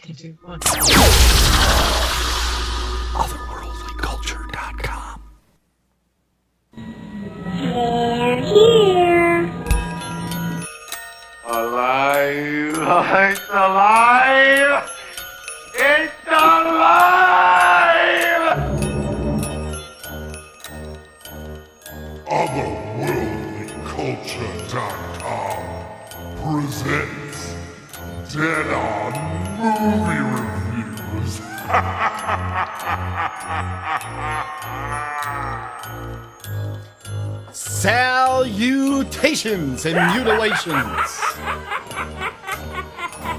1. Otherworldlyculture.com. They're here. Alive! It's alive! It's alive! Otherworldlyculture.com presents Dead On Movie Reviews. Salutations and mutilations.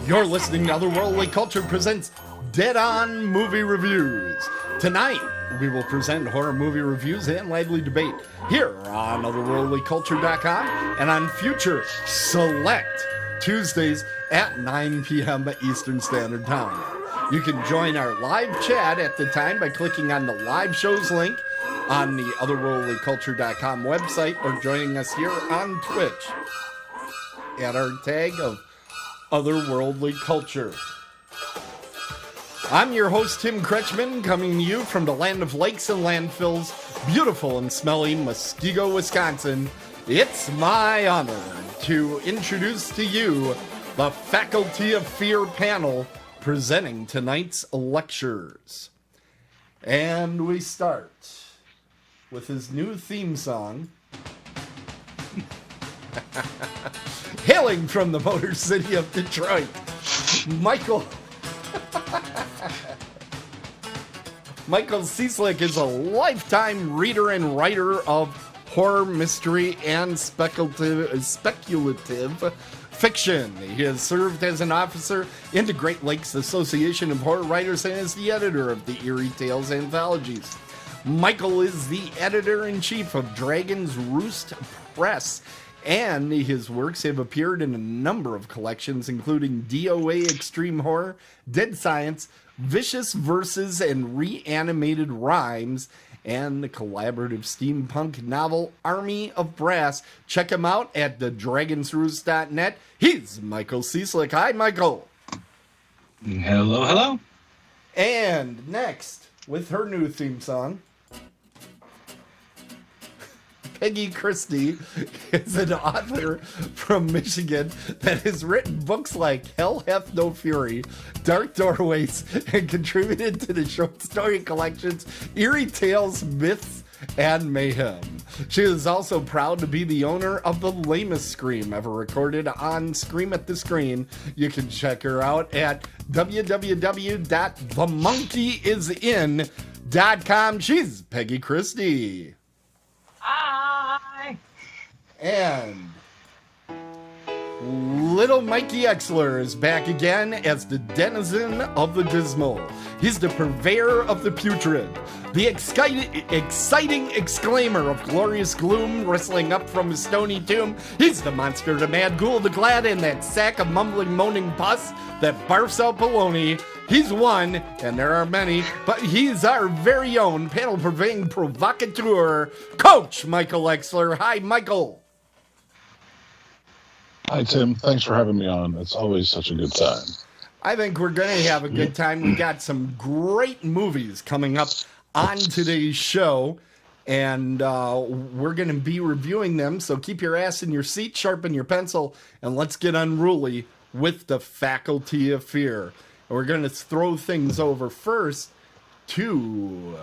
You're listening to Otherworldly Culture presents Dead On Movie Reviews. Tonight, we will present horror movie reviews and lively debate here on otherworldlyculture.com and on future select Tuesdays at 9 p.m. Eastern Standard Time. You can join our live chat at the time by clicking on the live shows link on the otherworldlyculture.com website or joining us here on Twitch at our tag of Otherworldly Culture. I'm your host, Tim Kretschmann, coming to you from the land of lakes and landfills, beautiful and smelly Muskego, Wisconsin. It's my honor to introduce to you the Faculty of Fear panel presenting tonight's lectures. And we start with his new theme song, hailing from the Motor City of Detroit, Michael Cieslik is a lifetime reader and writer of horror, mystery, and speculative fiction. He has served as an officer in the Great Lakes Association of Horror Writers and is the editor of the Eerie Tales anthologies. Michael is the editor-in-chief of Dragon's Roost Press, and his works have appeared in a number of collections, including DOA Extreme Horror, Dead Science, Vicious Verses and Reanimated Rhymes, and the collaborative steampunk novel Army of Brass. Check him out at thedragonsroost.net. He's Michael Cieslik. Hi, Michael. Hello, hello. And next, with her new theme song, Peggy Christie is an author from Michigan that has written books like Hell Hath No Fury, Dark Doorways, and contributed to the short story collections Eerie Tales, Myths, and Mayhem. She is also proud to be the owner of the lamest scream ever recorded on Scream at the Screen. You can check her out at www.themonkeyisin.com. She's Peggy Christie. Hi! And little Mikey Exler is back again as the denizen of the dismal. He's the purveyor of the putrid, the exciting exclaimer of glorious gloom wrestling up from his stony tomb. He's the monster, the mad ghoul, the glad, and that sack of mumbling, moaning pus that barfs out baloney. He's one, and there are many, but he's our very own panel-purveying provocateur, Coach Michael Exler. Hi, Michael. Hi, Tim. Thanks for having me on. It's always such a good time. I think we're going to have a good time. We got some great movies coming up on today's show, and we're going to be reviewing them. So keep your ass in your seat, sharpen your pencil, and let's get unruly with the Faculty of Fear. And we're going to throw things over first to...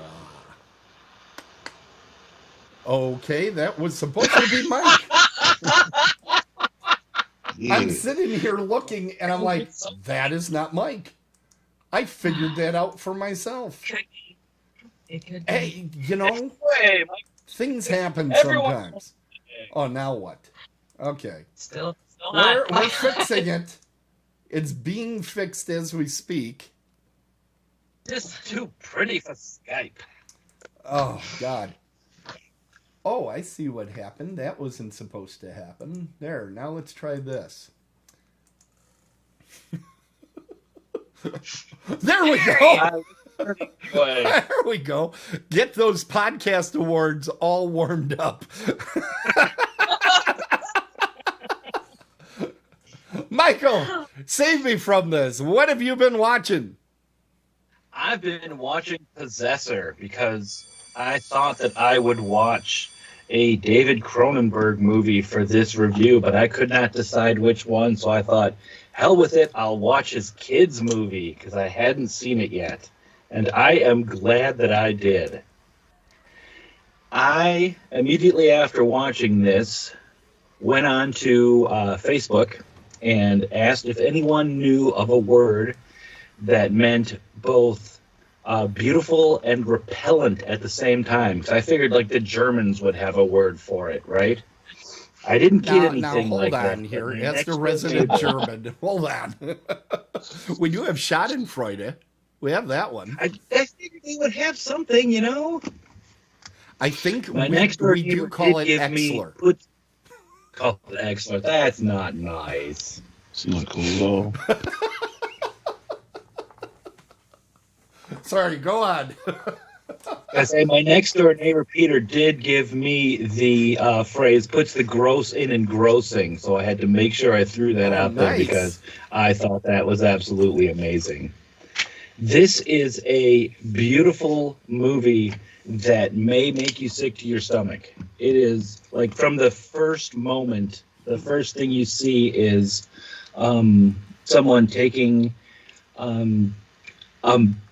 okay, that was supposed to be Mike. I'm sitting here looking, and I'm like, that is not Mike. I figured that out for myself. Hey, you know, things happen sometimes. Oh, now what? Okay. Still not. We're fixing it. It's being fixed as we speak. Just too pretty for Skype. Oh, God. Oh, I see what happened. That wasn't supposed to happen. There, now let's try this. There we go. There we go. Get those podcast awards all warmed up. Michael, save me from this. What have you been watching? I've been watching Possessor because I thought that I would watch a David Cronenberg movie for this review, but I could not decide which one, so I thought, hell with it, I'll watch his kids movie because I hadn't seen it yet. And I am glad that I did. I, immediately after watching this, went on to Facebook and asked if anyone knew of a word that meant both beautiful and repellent at the same time. Because I figured like the Germans would have a word for it, right? I didn't get anything hold like on that. here. My As next the resident German, hold on. We do have Schadenfreude. We have that one. I figured they would have something, you know? I think My we next door do neighbor call did it give me Exler. call it Exler. That's not nice. Seems cool though. Sorry, go on. I say my next door neighbor Peter did give me the phrase "puts the gross in engrossing," so I had to make sure I threw that out there nice. because I thought that was absolutely amazing. This is a beautiful movie that may make you sick to your stomach. It is like from the first moment, the first thing you see is someone taking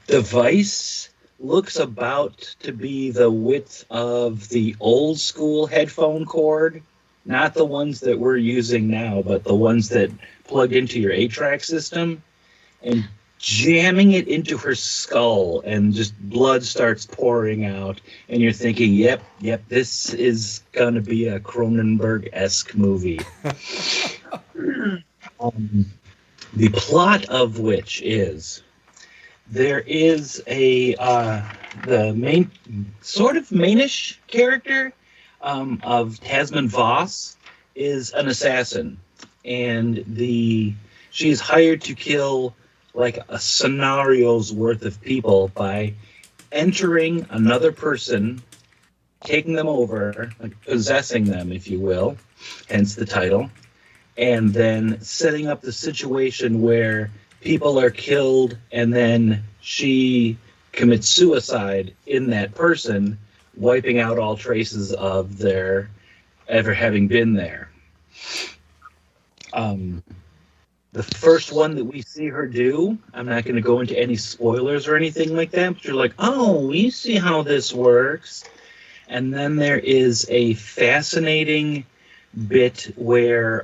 device looks about to be the width of the old school headphone cord, not the ones that we're using now, but the ones that plug into your 8-track system, and jamming it into her skull, and just blood starts pouring out, and you're thinking, yep, this is going to be a Cronenberg-esque movie. The plot of which is there is the main sort of mainish character of Tasman Voss is an assassin, and she's hired to kill like a scenario's worth of people by entering another person, taking them over, like possessing them, if you will, hence the title, and then setting up the situation where people are killed and then she commits suicide in that person, wiping out all traces of their ever having been there. The first one that we see her do, I'm not going to go into any spoilers or anything like that, but you're like, oh, we see how this works. And then there is a fascinating bit where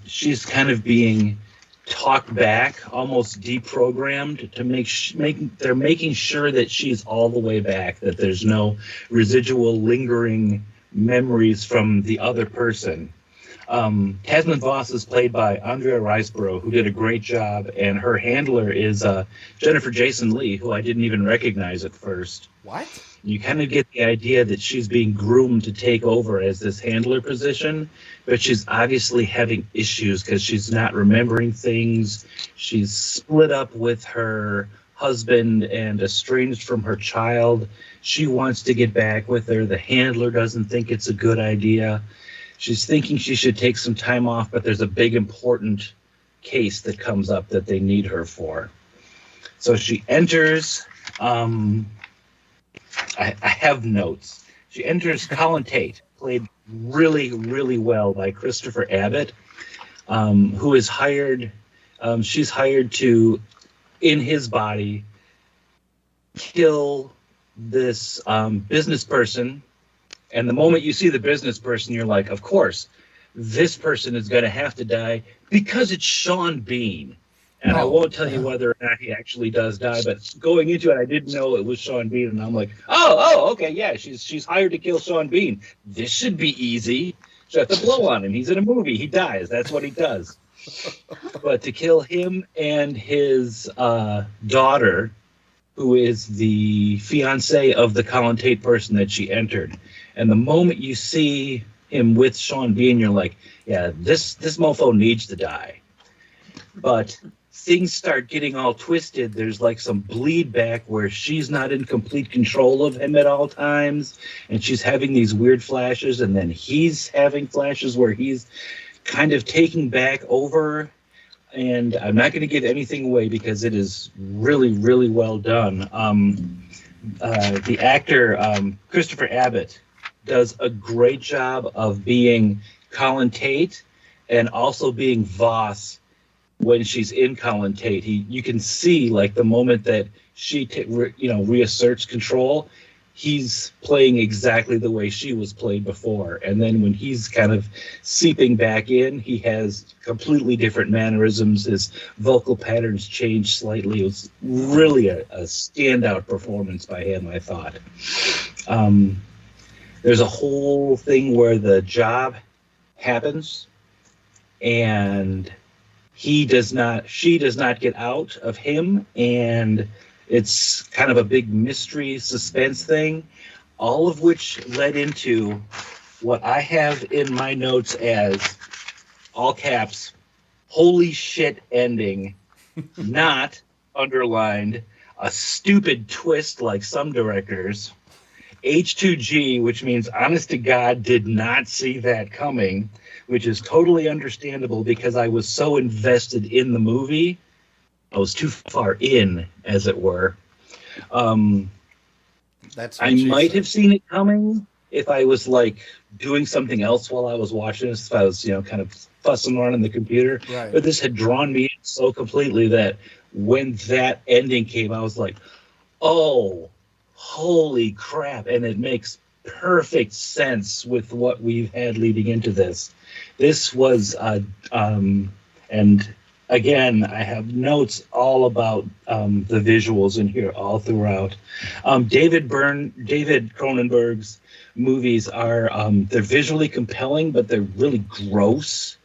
she's kind of being talked back, almost deprogrammed to they're making sure that she's all the way back, that there's no residual lingering memories from the other person. Tasman Voss is played by Andrea Riseborough, who did a great job, and her handler is Jennifer Jason Leigh, who I didn't even recognize at first. What? You kind of get the idea that she's being groomed to take over as this handler position, but she's obviously having issues because she's not remembering things. She's split up with her husband and estranged from her child. She wants to get back with her. The handler doesn't think it's a good idea. She's thinking she should take some time off, but there's a big important case that comes up that they need her for. So she enters... I have notes. She enters Colin Tate, played really, really well by Christopher Abbott, who is hired. She's hired to, in his body, kill this business person. And the moment you see the business person, you're like, of course, this person is going to have to die because it's Sean Bean. And I won't tell you whether or not he actually does die, but going into it, I didn't know it was Sean Bean, and I'm like, okay, yeah, she's hired to kill Sean Bean. This should be easy. Just have to blow on him. He's in a movie. He dies. That's what he does. But to kill him and his daughter, who is the fiancée of the Colin Tate person that she entered, and the moment you see him with Sean Bean, you're like, yeah, this mofo needs to die. But things start getting all twisted. There's like some bleed back where she's not in complete control of him at all times, and she's having these weird flashes, and then he's having flashes where he's kind of taking back over. and I'm not going to give anything away because it is really, really well done. The actor Christopher Abbott does a great job of being Colin Tate and also being Voss when she's in Colin Tate. You can see like the moment that she reasserts control, he's playing exactly the way she was played before. And then when he's kind of seeping back in, he has completely different mannerisms. His vocal patterns change slightly. It was really a standout performance by him, I thought. There's a whole thing where the job happens and she does not get out of him, and it's kind of a big mystery suspense thing, all of which led into what I have in my notes as all caps, holy shit ending, not underlined, a stupid twist like some directors, H2G, which means honest to God, did not see that coming, which is totally understandable because I was so invested in the movie. I was too far in, as it were. That's I might have seen it coming if I was like doing something else while I was watching this, if I was, kind of fussing around on the computer. Right. But this had drawn me in so completely that when that ending came, I was like, oh, holy crap. And it makes perfect sense with what we've had leading into this. This was, and again, I have notes all about the visuals in here all throughout. David Cronenberg's movies are, they're visually compelling, but they're really gross.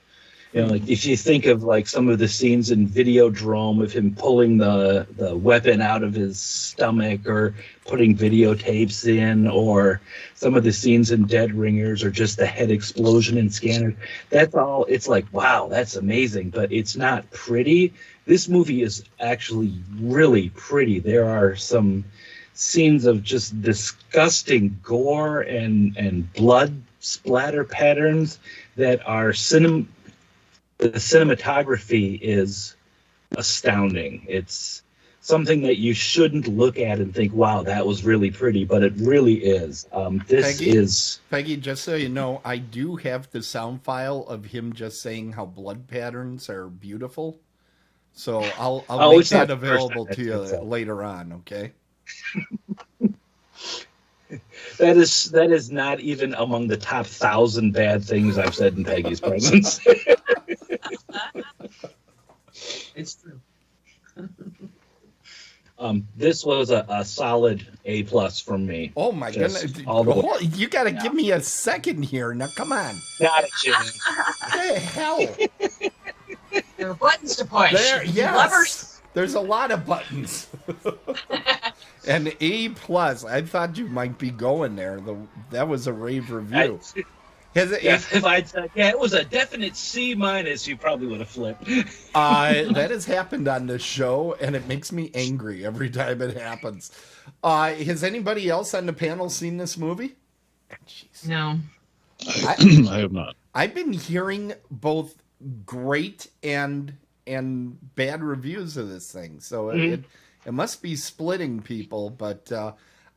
Like if you think of like some of the scenes in Videodrome of him pulling the weapon out of his stomach or putting videotapes in, or some of the scenes in Dead Ringers or just the head explosion in Scanner, that's all, it's like, wow, that's amazing, but it's not pretty. This movie is actually really pretty. There are some scenes of just disgusting gore and blood splatter patterns that are the cinematography is astounding. It's something that you shouldn't look at and think, wow, that was really pretty, but it really is. Peggy, just so you know, I do have the sound file of him just saying how blood patterns are beautiful. So I'll make that available to you later on, okay? That is not even among the top 1,000 bad things I've said in Peggy's presence. It's true. This was a solid A+ from me. Oh my goodness! You got to give me a second here. Now, come on. Got it, Jimmy. What the hell? There are buttons to push. Yes. Levers. There's a lot of buttons. An A+. I thought you might be going there. That was a rave review. If I'd said, it was a definite C-, you probably would have flipped. That has happened on this show, and it makes me angry every time it happens. Has anybody else on the panel seen this movie? Jeez. No. I have not. I've been hearing both great and bad reviews of this thing, so it must be splitting people, but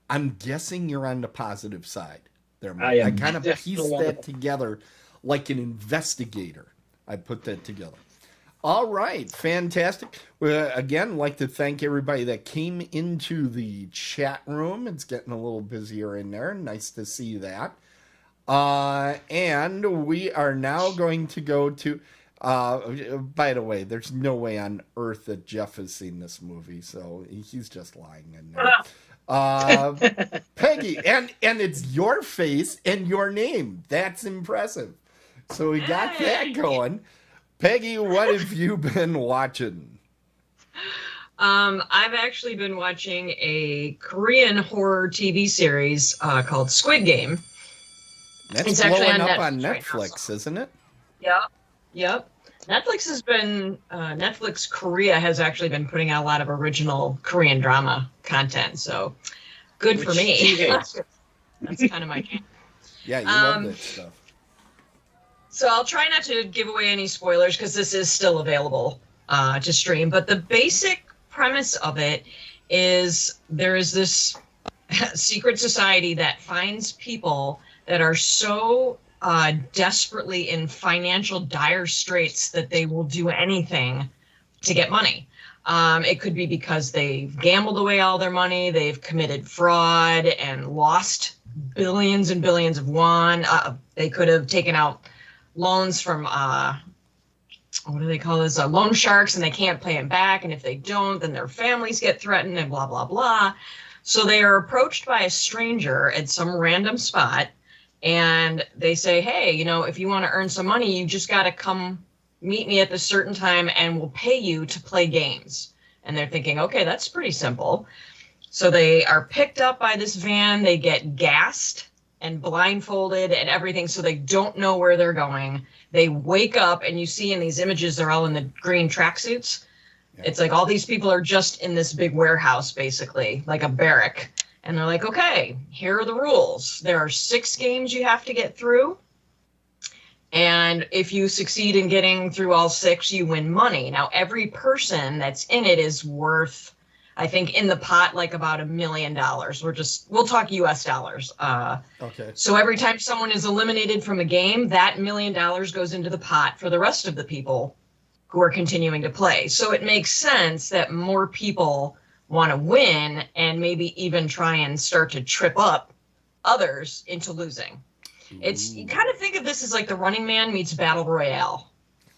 I'm guessing you're on the positive side there, Mike. I kind of pieced that together like an investigator. I put that together. All right, fantastic. Again, like to thank everybody that came into the chat room. It's getting a little busier in there. Nice to see that. And we are now going to go to... by the way, there's no way on earth that Jeff has seen this movie, so he's just lying in there. Peggy, and it's your face and your name. That's impressive. So we got that going. Peggy, what have you been watching? I've actually been watching a Korean horror TV series called Squid Game. It's actually up on Netflix, isn't it? Yep. Netflix Korea has actually been putting out a lot of original Korean drama content, so good for me. That's kind of my jam. Yeah, you love that stuff. So I'll try not to give away any spoilers because this is still available to stream. But the basic premise of it is there is this secret society that finds people that are so desperately in financial dire straits that they will do anything to get money. It could be because they've gambled away all their money, they've committed fraud and lost billions and billions of won. They could have taken out loans from what do they call this? Loan sharks, and they can't pay them back. And if they don't, then their families get threatened and blah, blah, blah. So they are approached by a stranger at some random spot, and they say, hey, you know, if you want to earn some money, you just got to come meet me at this certain time and we'll pay you to play games. And they're thinking, okay, that's pretty simple. So they are picked up by this van. They get gassed and blindfolded and everything, so they don't know where they're going. They wake up, and you see in these images, they're all in the green tracksuits. Yeah. It's like all these people are just in this big warehouse, basically, like a barrack. And they're like, okay, here are the rules. There are 6 games you have to get through. And if you succeed in getting through all 6, you win money. Now, every person that's in it is worth, I think, in the pot, like about $1 million. We'll talk US dollars. Okay. So every time someone is eliminated from a game, that $1 million goes into the pot for the rest of the people who are continuing to play. So it makes sense that more people want to win and maybe even try and start to trip up others into losing. You kind of think of this as like the Running Man meets Battle Royale.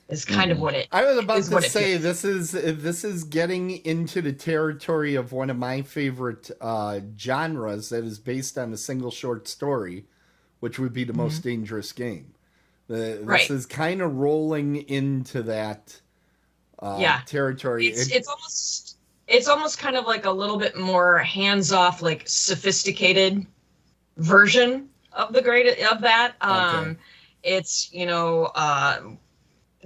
Is kind of what it. I was about to say this is getting into the territory of one of my favorite genres that is based on a single short story, which would be The Most Dangerous Game. This is kind of rolling into that territory. It's almost kind of like a little bit more hands-off, like sophisticated version of that. Okay. It's, you know,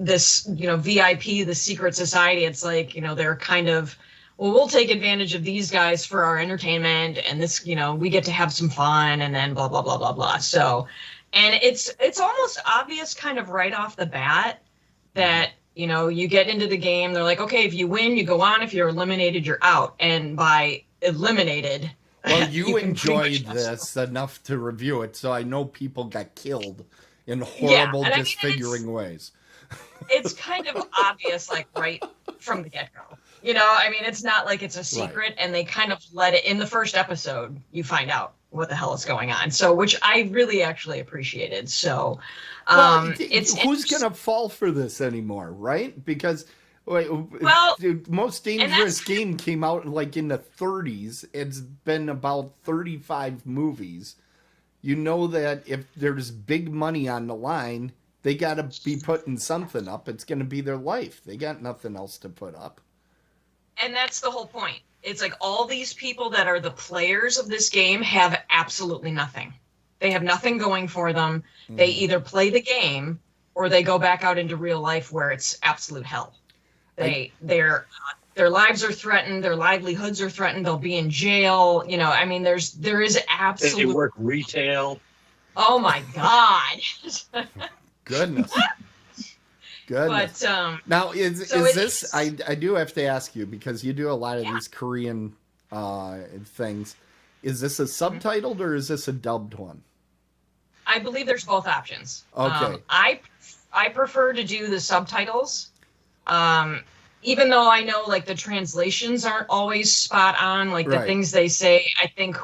this, you know, VIP, the secret society. It's like, you know, they're kind of, well, we'll take advantage of these guys for our entertainment, and this, you know, we get to have some fun, and then blah, blah, blah, blah, blah. So, and it's almost obvious kind of right off the bat that, you know, you get into the game, they're like, okay, if you win, you go on. If you're eliminated, you're out. And by eliminated, well, you enjoyed this enough to review it, so I know people got killed in horrible, disfiguring ways. It's kind of obvious, like right from the get-go. You know, I mean, it's not like it's a secret, and they kind of let it in the first episode. You find out what the hell is going on. So, which I really actually appreciated. So, who's gonna fall for this anymore, right? Because the Most Dangerous Game came out like in the 30s. It's been about 35 movies. You know that if there's big money on the line, they got to be putting something up. It's going to be their life. They got nothing else to put up. And that's the whole point. It's like all these people that are the players of this game have absolutely nothing. They have nothing going for them. They either play the game or they go back out into real life where it's absolute hell. Their lives are threatened. Their livelihoods are threatened. They'll be in jail. You know, I mean, there is absolute. They work retail. Oh my God. Goodness. But now is this? I do have to ask you, because you do a lot of these Korean things. Is this a subtitled or is this a dubbed one? I believe there's both options. Okay. I prefer to do the subtitles. Even though I know like the translations aren't always spot on, like the things they say, I think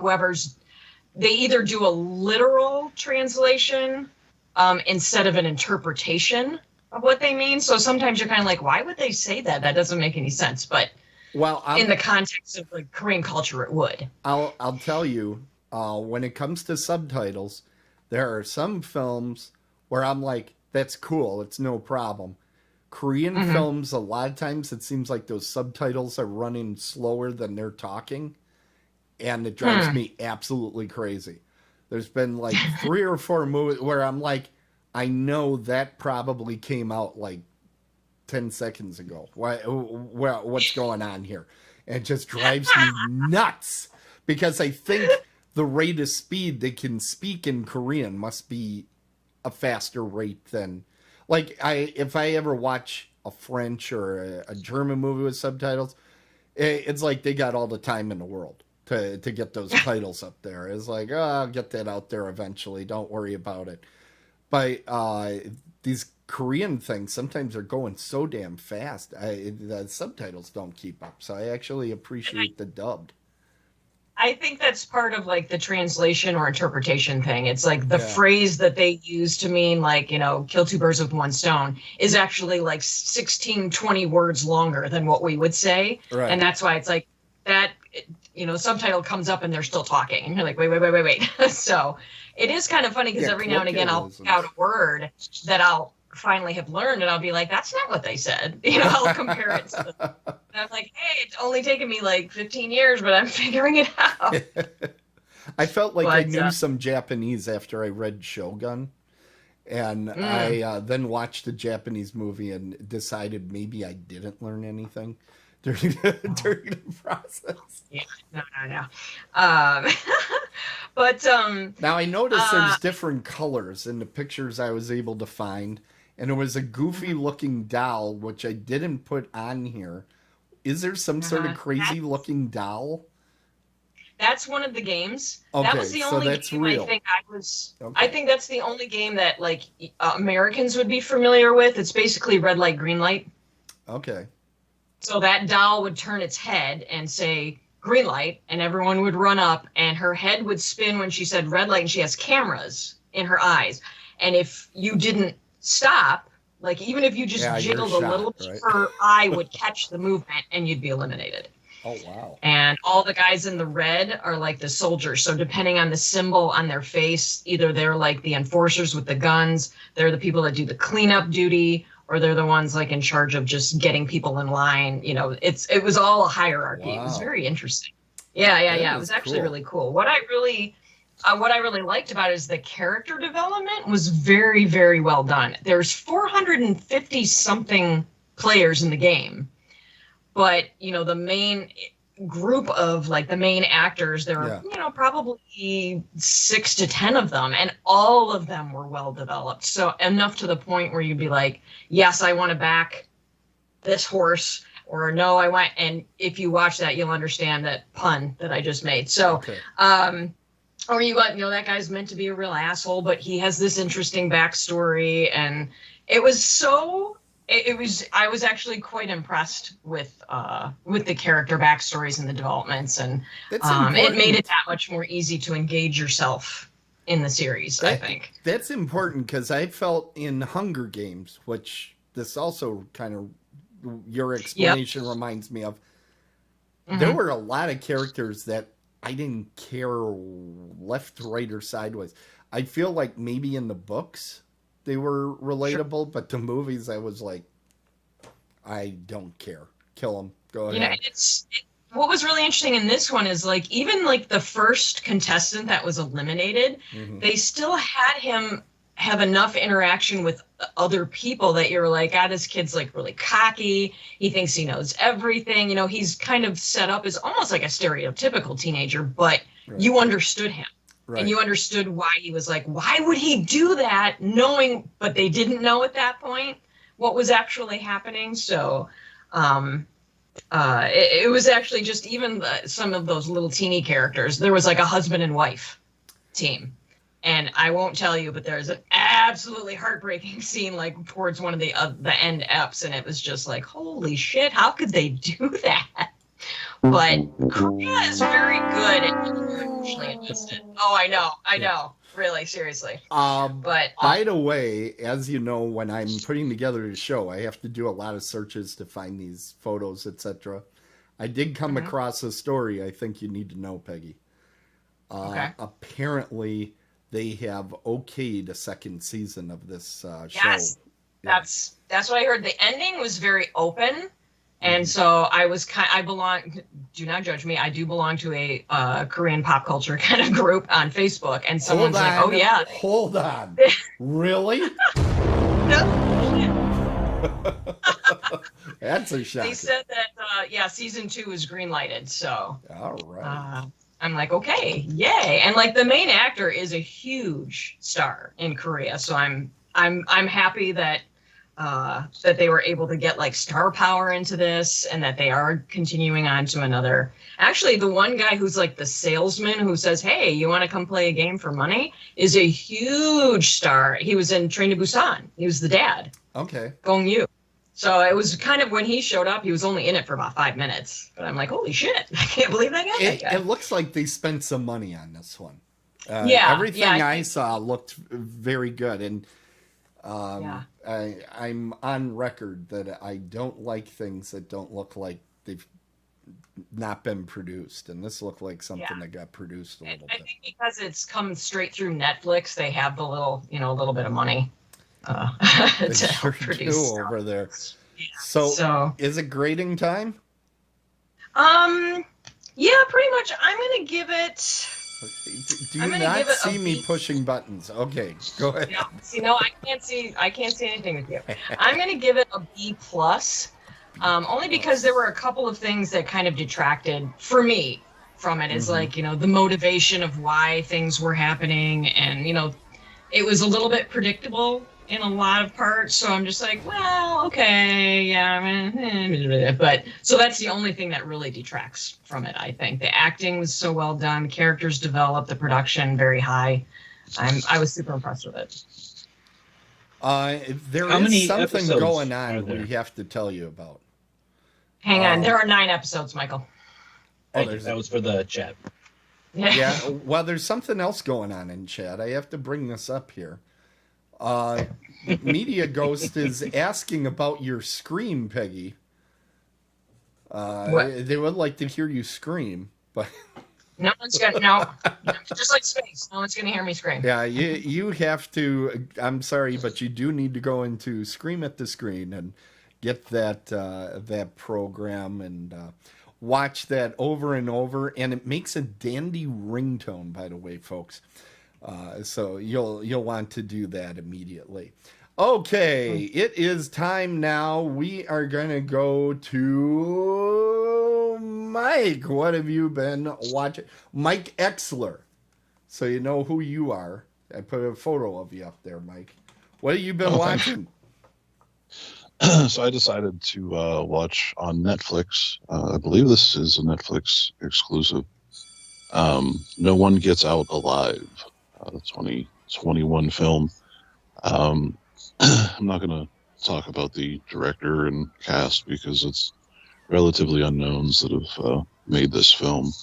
they either do a literal translation instead of an interpretation of what they mean. So sometimes you're kind of like, why would they say that? That doesn't make any sense. But in the context of like Korean culture, it would. I'll tell you, when it comes to subtitles, there are some films where I'm like, that's cool. It's no problem. Korean films, a lot of times it seems like those subtitles are running slower than they're talking, and it drives me absolutely crazy. There's been like 3 or 4 movies where I'm like, I know that probably came out like 10 seconds ago. What's going on here? And it just drives me nuts, because I think the rate of speed they can speak in Korean must be a faster rate than... Like, if I ever watch a French or a German movie with subtitles, it's like they got all the time in the world to get those titles up there. It's like, oh, I'll get that out there eventually. Don't worry about it. But these Korean things sometimes are going so damn fast. The subtitles don't keep up. So I actually appreciate the dubbed. I think that's part of like the translation or interpretation thing. It's like the phrase that they use to mean like, kill two birds with one stone is actually like 16, 20 words longer than what we would say. Right. And that's why it's like that, subtitle comes up and they're still talking. And you're like, wait. So it is kind of funny because every now and again I'll pick out a word that I'll finally have learned and I'll be like, that's not what they said. I'll compare it to and I'm like, hey, it's only taken me like 15 years, but I'm figuring it out. I felt like I knew some Japanese after I read Shogun. And I then watched the Japanese movie and decided maybe I didn't learn anything during the process. Yeah, no. But now I noticed there's different colors in the pictures I was able to find. And it was a goofy looking doll, which I didn't put on here. Is there some sort of crazy looking doll? That's one of the games. Okay, that was the only game real. I think that's the only game that like Americans would be familiar with. It's basically red light, green light. Okay. So that doll would turn its head and say green light, and everyone would run up, and her head would spin when she said red light, and she has cameras in her eyes. And if you didn't stop, like even if you just jiggled a little bit, her eye would catch the movement and you'd be eliminated. Oh, wow. And all the guys in the red are like the soldiers. So depending on the symbol on their face, either they're like the enforcers with the guns, they're the people that do the cleanup duty, or they're the ones like in charge of just getting people in line. It was all a hierarchy. Wow. It was very interesting. Yeah. It was actually really cool. What I really liked about it is the character development was very, very well done. There's 450 something players in the game, but the main group of like the main actors, there were probably 6 to 10 of them, and all of them were well developed. So enough to the point where you'd be like, yes, I want to back this horse, or no, I want. And if you watch that, you'll understand that pun that I just made. So. Okay. Or that guy's meant to be a real asshole, but he has this interesting backstory, and I was actually quite impressed with the character backstories and the developments, and it made it that much more easy to engage yourself in the series. I think that's important because I felt in Hunger Games, which this also kind of your explanation reminds me of. Mm-hmm. There were a lot of characters that I didn't care left, right, or sideways. I feel like maybe in the books they were relatable, but the movies I was like, I don't care. Kill them. Go ahead. What was really interesting in this one is like even like the first contestant that was eliminated, they still had him have enough interaction with other people that you're like, this kid's like really cocky. He thinks he knows everything. He's kind of set up as almost like a stereotypical teenager, but you understood him. Right. And you understood why he was like, why would he do that? But they didn't know at that point what was actually happening. So it was actually just even some of those little teeny characters. There was like a husband and wife team. And I won't tell you, but there's an absolutely heartbreaking scene like towards one of the end eps, and it was just like, holy shit, how could they do that? But Korea is very good at emotionally invested. Oh, I know. Really, seriously. But by the way, as you know, when I'm putting together the show, I have to do a lot of searches to find these photos, etc. I did come across a story I think you need to know, Peggy. Apparently they have okayed a second season of this show. Yes, that's what I heard. The ending was very open, and so I belong. Do not judge me. I do belong to a Korean pop culture kind of group on Facebook, and someone's like, "Oh yeah, hold on, really?" That's a shock. They said that season 2 is greenlighted. So all right. I'm like, okay, yay. And like the main actor is a huge star in Korea. So I'm happy that that they were able to get like star power into this, and that they are continuing on to another. Actually, the one guy who's like the salesman who says, "Hey, you want to come play a game for money?" is a huge star. He was in Train to Busan. He was the dad. Okay. Gong Yu. So it was kind of, when he showed up, he was only in it for about 5 minutes. But I'm like, holy shit, I can't believe I got that guy. It looks like they spent some money on this one. Yeah, everything yeah, I saw looked very good, and Yeah. I'm on record that I don't like things that don't look like they've not been produced, and this looked like something that got produced a little I bit. think because it's come straight through Netflix, they have the little, a little bit of money They to sure help produce do over there. Yeah, So, is it grading time? yeah, pretty much. I'm gonna give it. Do I'm you gonna not give it a see me B. pushing buttons? Okay, go ahead. No, see, no, I can't see. I can't see anything with you. I'm gonna give it a B plus, only because there were a couple of things that kind of detracted for me from it. Is like the motivation of why things were happening, and it was a little bit predictable in a lot of parts. So I'm just like, well, okay, yeah, but so that's the only thing that really detracts from it. I think the acting was so well done, the characters developed, the production very high. I was super impressed with it. There How is many something episodes going are on there? we have to tell you about. Hang on, there are 9 episodes, Michael. That was for the chat. Yeah, well, there's something else going on in chat. I have to bring this up here. Media Ghost is asking about your scream, Peggy. What? They would like to hear you scream, but No one's gonna no, just like space. No one's gonna hear me scream. yeah, you have to. I'm sorry, but you do need to go into Scream at the Screen and get that program and watch that over and over. And it makes a dandy ringtone, by the way, folks. So you'll want to do that immediately. Okay, it is time now. We are gonna go to Mike. What have you been watching? Mike Exler. So you know who you are. I put a photo of you up there, Mike. What have you been watching? So I decided to watch on Netflix. I believe this is a Netflix exclusive. No One Gets Out Alive, the 2021 film. I'm not going to talk about the director and cast because it's relatively unknowns that have made this film.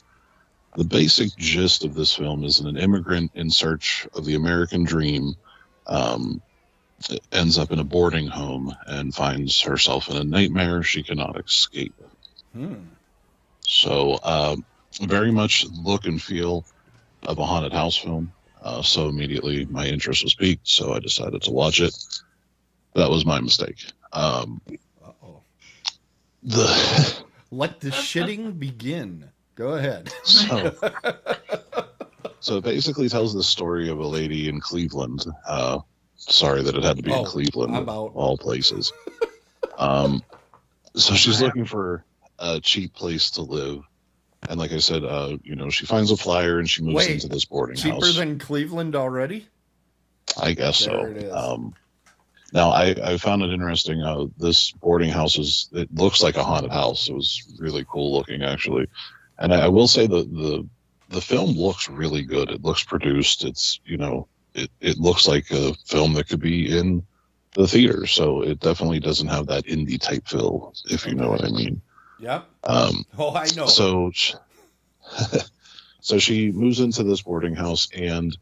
The basic gist of this film is an immigrant in search of the American dream ends up in a boarding home and finds herself in a nightmare she cannot escape. So very much look and feel of a haunted house film. So immediately my interest was piqued, so I decided to watch it. That was my mistake. Let the shitting begin. Go ahead. So it basically tells the story of a lady in Cleveland. Sorry that it had to be in Cleveland, of all places. So she's looking for a cheap place to live. And like I said, she finds a flyer and she moves into this boarding house. Cheaper than Cleveland already? I guess there so. It is. Now, I found it interesting. This boarding house it looks like a haunted house. It was really cool looking, actually. And I will say the film looks really good. It looks produced. It's, it looks like a film that could be in the theater. So it definitely doesn't have that indie type feel, if you know what I mean. Yep. I know. So she moves into this boarding house, and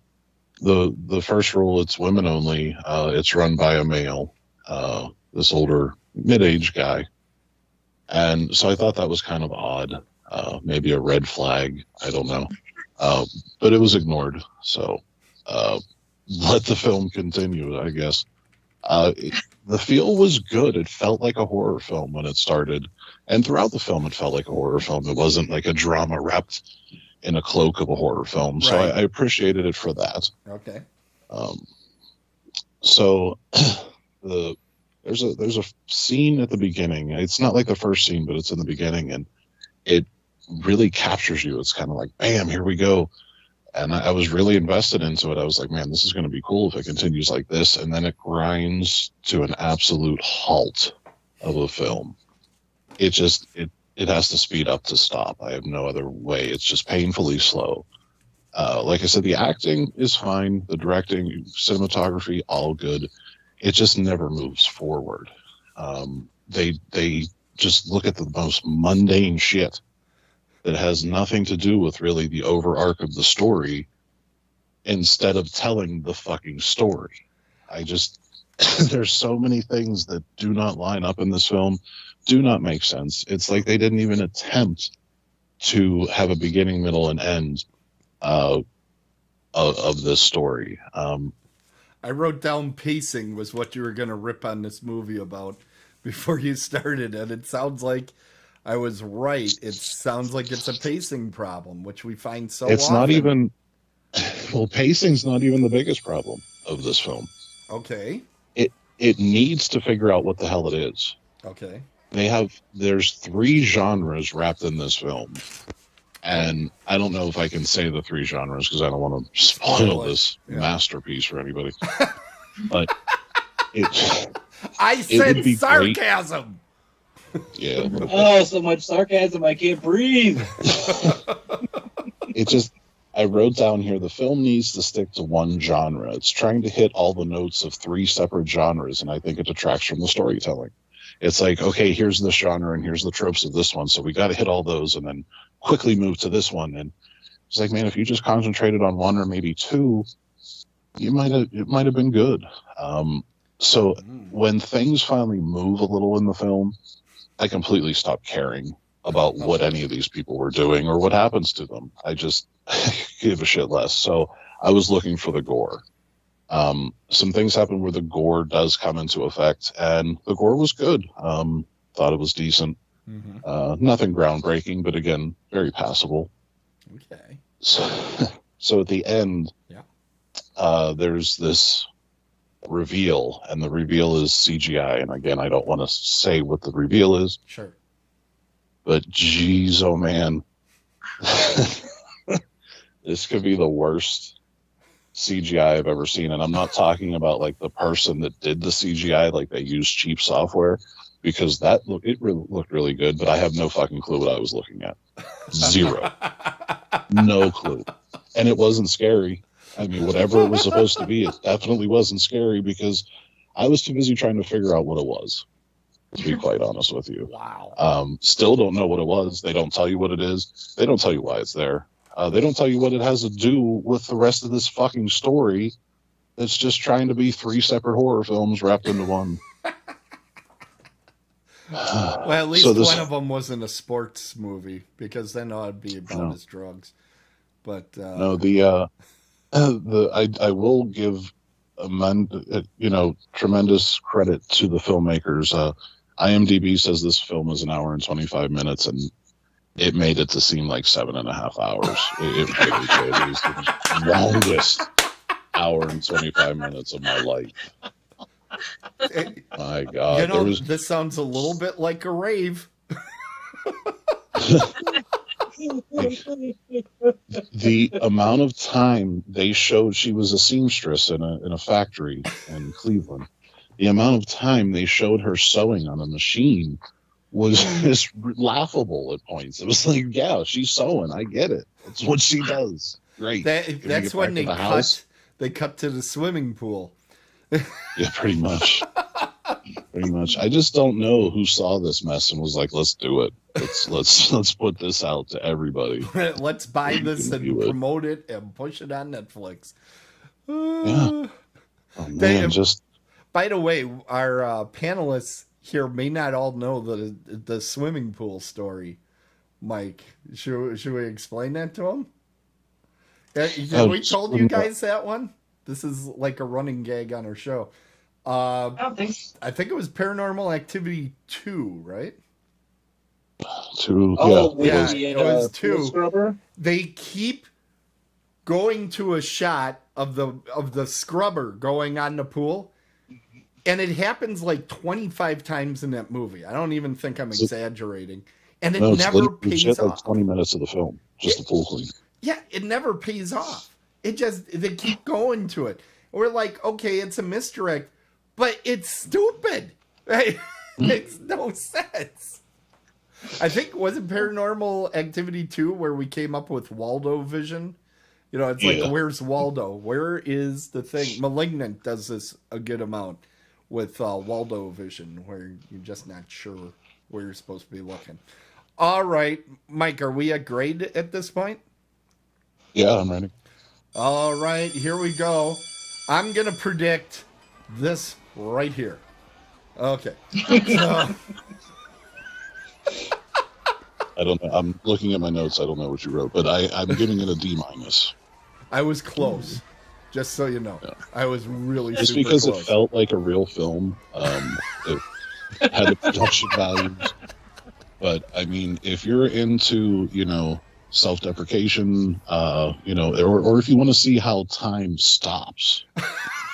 the first rule, it's women only. It's run by a male, this older mid-aged guy. And so I thought that was kind of odd. Maybe a red flag. I don't know. But it was ignored. So let the film continue, I guess. The feel was good. It felt like a horror film when it started. And throughout the film, it felt like a horror film. It wasn't like a drama wrapped in a cloak of a horror film. Right. So I appreciated it for that. Okay. So there's a scene at the beginning. It's not like the first scene, but it's in the beginning, and it really captures you. It's kind of like, bam, here we go. And I was really invested into it. I was like, man, this is going to be cool if it continues like this. And then it grinds to an absolute halt of a film. It just, it has to speed up to stop. I have no other way. It's just painfully slow. Like I said, the acting is fine. The directing, cinematography, all good. It just never moves forward. They just look at the most mundane shit that has nothing to do with really the over arc of the story instead of telling the fucking story. I just, there's so many things that do not line up in this film, do not make sense. It's like they didn't even attempt to have a beginning, middle, and end of this story. I wrote down pacing was what you were going to rip on this movie about before you started, and it sounds like I was right. It sounds like it's a pacing problem, which we find so It's often. not even, well, pacing's not even the biggest problem of this film. Okay. It needs to figure out what the hell it is. Okay. There's 3 genres wrapped in this film. And I don't know if I can say the 3 genres because I don't want to spoil this masterpiece for anybody. But I said sarcasm. Great. Yeah. Oh, so much sarcasm, I can't breathe. I wrote down here, the film needs to stick to one genre. It's trying to hit all the notes of 3 separate genres, and I think it detracts from the storytelling. It's like, okay, here's this genre, and here's the tropes of this one, so we got to hit all those, and then quickly move to this one. And it's like, man, if you just concentrated on 1 or maybe 2, it might have been good. So when things finally move a little in the film, I completely stopped caring about what any of these people were doing or what happens to them. I just give a shit less. So I was looking for the gore. Some things happen where the gore does come into effect, and the gore was good. Thought it was decent. Nothing groundbreaking, but again, very passable. Okay. So at the end, there's this reveal, and the reveal is CGI. And again, I don't want to say what the reveal is. Sure. But geez, oh man, this could be the worst CGI I've ever seen. And I'm not talking about like the person that did the CGI, like they used cheap software, because it really looked really good, but I have no fucking clue what I was looking at. Zero. No clue. And it wasn't scary. I mean, whatever it was supposed to be, it definitely wasn't scary because I was too busy trying to figure out what it was, to be quite honest with you. Wow. Still don't know what it was. They don't tell you what it is. They don't tell you why it's there. They don't tell you what it has to do with the rest of this fucking story that's just trying to be 3 separate horror films wrapped into one. Well, at least one of them wasn't a sports movie, because then it'd be about his drugs. But no, I will give tremendous credit to the filmmakers. IMDb says this film is 1 hour and 25 minutes, and it made it to seem like 7.5 hours. It really did. It was the longest 1 hour and 25 minutes of my life. My God. This sounds a little bit like a rave. The amount of time they showed she was a seamstress in a factory in Cleveland, the amount of time they showed her sewing on a machine was just laughable at points. It was like, yeah, she's sewing. I get it. It's what she does. Great. That's when they cut to the swimming pool. Yeah, pretty much. Pretty much. I just don't know who saw this mess and was like, let's do it. Let's put this out to everybody. Let's buy this and promote it and push it on Netflix. Yeah. Oh, man, by the way, our panelists here may not all know the swimming pool story. Mike, should we explain that to them? Have we told you guys that one? This is like a running gag on our show. I think it was Paranormal Activity 2, right? 2. Yeah, it was 2. Scrubber? They keep going to a shot of the scrubber going on the pool, and it happens like 25 times in that movie. I don't even think I'm exaggerating. And it never pays off. Like 20 minutes of the film, just the pool clean. Yeah, it never pays off. It just, they keep going to it. We're like, okay, it's a misdirect, but it's stupid. Right? It makes no sense. I think, was it Paranormal Activity 2 where we came up with Waldo vision? You know, it's like, Yeah. where's Waldo? Where is the thing? Malignant does this a good amount with Waldo vision, where you're just not sure where you're supposed to be looking. All right, Mike, are we at grade at this point? Yeah, I'm ready. All right, here we go. I'm going to predict this right here. Okay. So, I don't know. I'm looking at my notes. I don't know what you wrote, but I'm giving it a D minus. I was close, just so you know. Yeah. I was really Just super because close. it felt like a real film. It had the production values. But I mean, if you're into, self-deprecation, or if you want to see how time stops,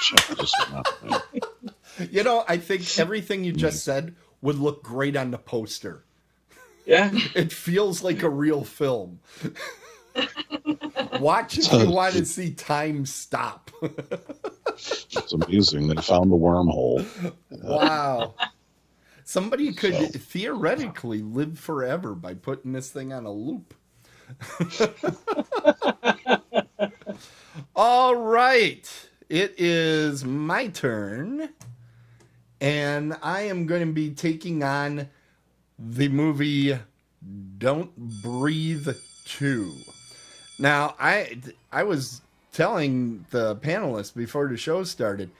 check this one out. Man. You know, I think everything you just said would look great on the poster. Yeah. It feels like a real film. Watch if you want to see time stop. It's amazing. They found the wormhole. Wow. Somebody could theoretically live forever by putting this thing on a loop. All right. It is my turn. And I am going to be taking on the movie Don't Breathe 2. Now, I was telling the panelists before the show started,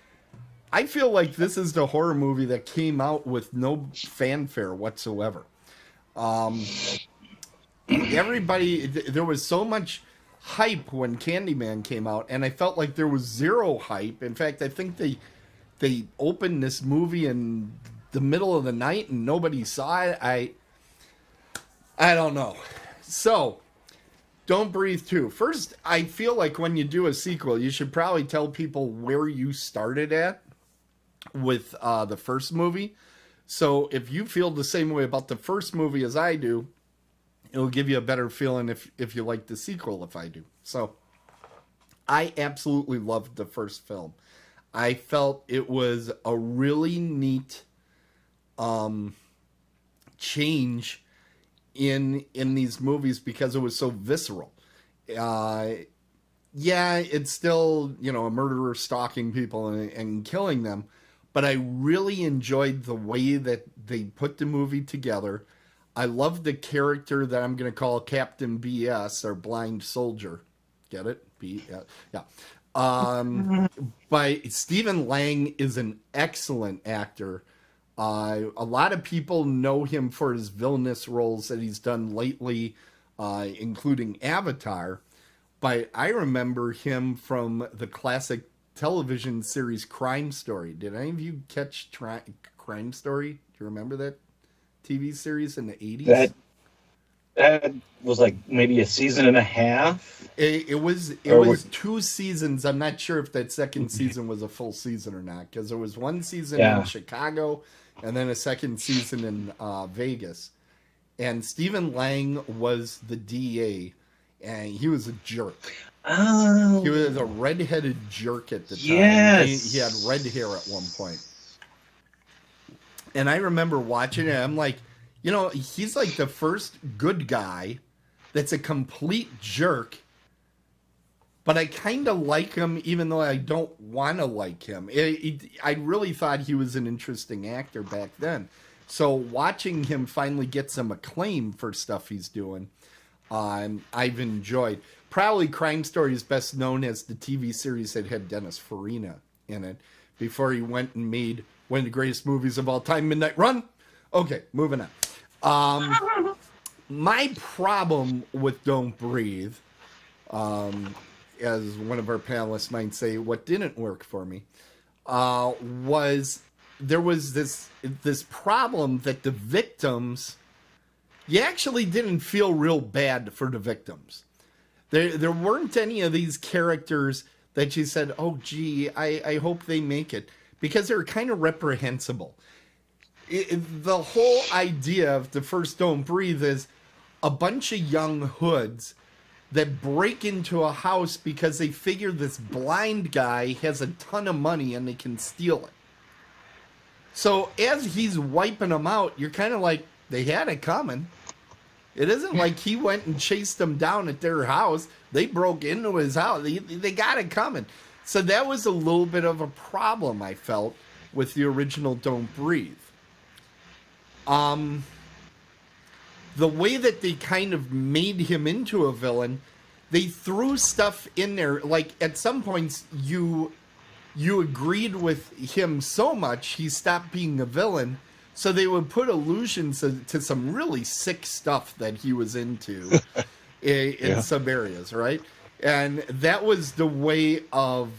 I feel like this is the horror movie that came out with no fanfare whatsoever. Everybody, there was so much hype when Candyman came out, and I felt like there was zero hype. In fact, I think they opened this movie in the middle of the night and nobody saw it. I don't know. So, Don't Breathe 2. First, I feel like when you do a sequel, you should probably tell people where you started at with the first movie. So if you feel the same way about the first movie as I do, it'll give you a better feeling if you like the sequel if I do. So I absolutely loved the first film. I felt it was a really neat change in these movies because it was so visceral. Yeah, it's still, a murderer stalking people and killing them, but I really enjoyed the way that they put the movie together. I love the character that I'm going to call Captain BS, or Blind Soldier. Get it? Yeah. But Stephen Lang is an excellent actor. A lot of people know him for his villainous roles that he's done lately, including Avatar. But I remember him from the classic television series Crime Story. Did any of you catch Crime Story? Do you remember that TV series in the 80s? That was like maybe a season and a half. It was 2 seasons. I'm not sure if that second season was a full season or not, because there was one season in Chicago and then a second season in Vegas. And Stephen Lang was the DA, and he was a jerk. Oh. He was a redheaded jerk at the time. Yes. He had red hair at one point. And I remember watching it. I'm like, he's like the first good guy that's a complete jerk, but I kind of like him even though I don't want to like him. I really thought he was an interesting actor back then. So watching him finally get some acclaim for stuff he's doing, I've enjoyed. Probably Crime Story is best known as the TV series that had Dennis Farina in it before he went and made one of the greatest movies of all time, Midnight Run. Okay, moving on. My problem with Don't Breathe, as one of our panelists might say, what didn't work for me, was there was this problem that the victims, you actually didn't feel real bad for the victims. There weren't any of these characters that you said, oh, gee, I hope they make it, because they're kind of reprehensible. The whole idea of the first Don't Breathe is a bunch of young hoods that break into a house because they figure this blind guy has a ton of money and they can steal it. So as he's wiping them out, you're kind of like, they had it coming. It isn't like he went and chased them down at their house. They broke into his house. They got it coming. So that was a little bit of a problem, I felt, with the original Don't Breathe. The way that they kind of made him into a villain, they threw stuff in there. Like, at some points, you agreed with him so much, he stopped being a villain. So they would put allusions to some really sick stuff that he was into in some areas, right? And that was the way of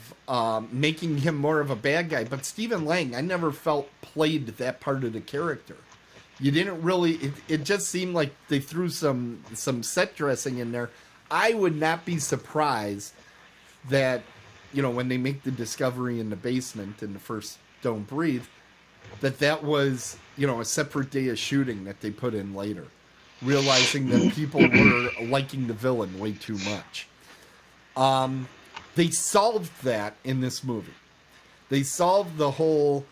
making him more of a bad guy. But Stephen Lang, I never felt played that part of the character. You didn't really. It just seemed like they threw some set dressing in there. I would not be surprised that, you know, when they make the discovery in the basement in the first Don't Breathe, that was, you know, a separate day of shooting that they put in later, realizing that people were liking the villain way too much. They solved that in this movie. They solved the whole,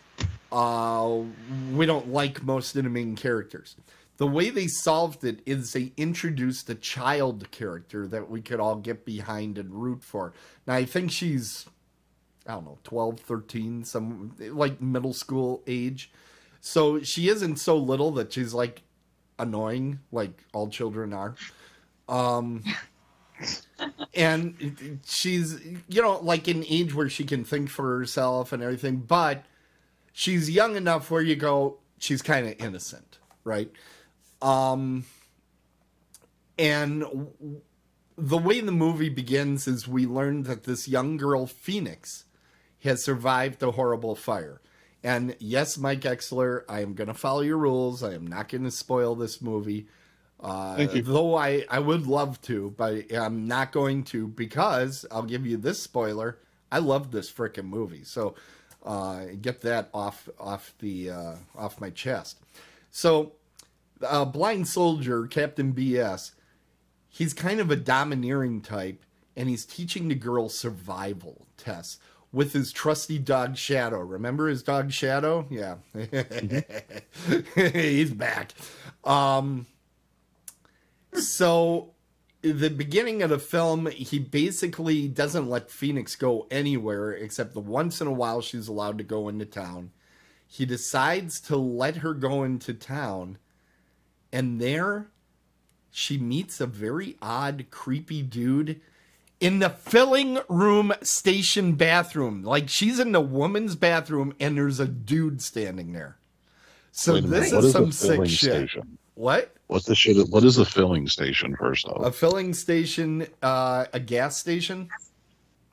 we don't like most of the main characters. The way they solved it is they introduced a child character that we could all get behind and root for. Now, I think she's, I don't know, 12, 13, some like middle school age. So she isn't so little that she's like annoying, like all children are. And she's, you know, like an age where she can think for herself and everything, but she's young enough where you go, she's kind of innocent, right? And the way the movie begins is we learn that this young girl, Phoenix, has survived a horrible fire. And yes, Mike Exler, I am going to follow your rules. I am not going to spoil this movie. Thank you. Though I would love to, but I'm not going to, because I'll give you this spoiler. I love this frickin' movie. So get that off my chest. So Blind Soldier, Captain BS, he's kind of a domineering type, and he's teaching the girl survival tests with his trusty dog Shadow. Remember his dog Shadow? Yeah. He's back. So the beginning of the film, he basically doesn't let Phoenix go anywhere except the once in a while she's allowed to go into town. He decides to let her go into town, and there she meets a very odd, creepy dude in the filling room station bathroom. Like, she's in the woman's bathroom and there's a dude standing there. So this is some sick shit. Station? What? What is a filling station, first off? A filling station, a gas station.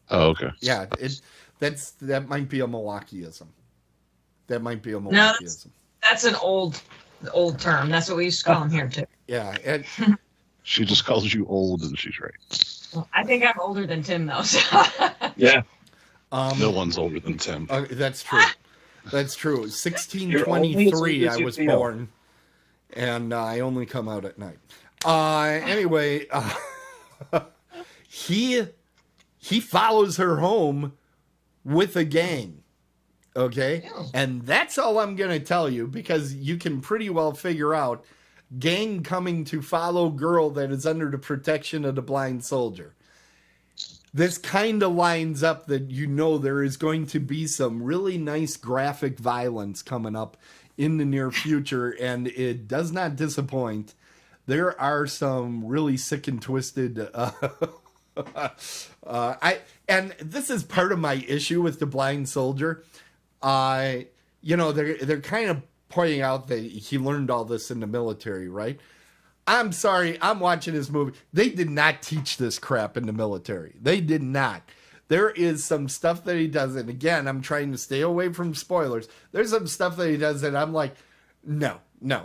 Oh, okay. Yeah, that might be a Milwaukeeism. No, that's an old term. That's what we used to call them here too. Yeah, and She just calls you old, and she's right. Well, I think I'm older than Tim though. So. Yeah. No one's older than Tim. That's true. That's true. 1623, I was born, and I only come out at night. Anyway, he follows her home with a gang. Okay, and that's all I'm gonna tell you, because you can pretty well figure out gang coming to follow girl that is under the protection of the Blind Soldier. This kind of lines up that, you know, there is going to be some really nice graphic violence coming up in the near future, and it does not disappoint. There are some really sick and twisted and this is part of my issue with the Blind Soldier. You know, they're kind of pointing out that he learned all this in the military, right? I'm sorry, I'm watching this movie. They did not teach this crap in the military. They did not. There is some stuff that he does, and again, I'm trying to stay away from spoilers. There's some stuff that he does that I'm like, no,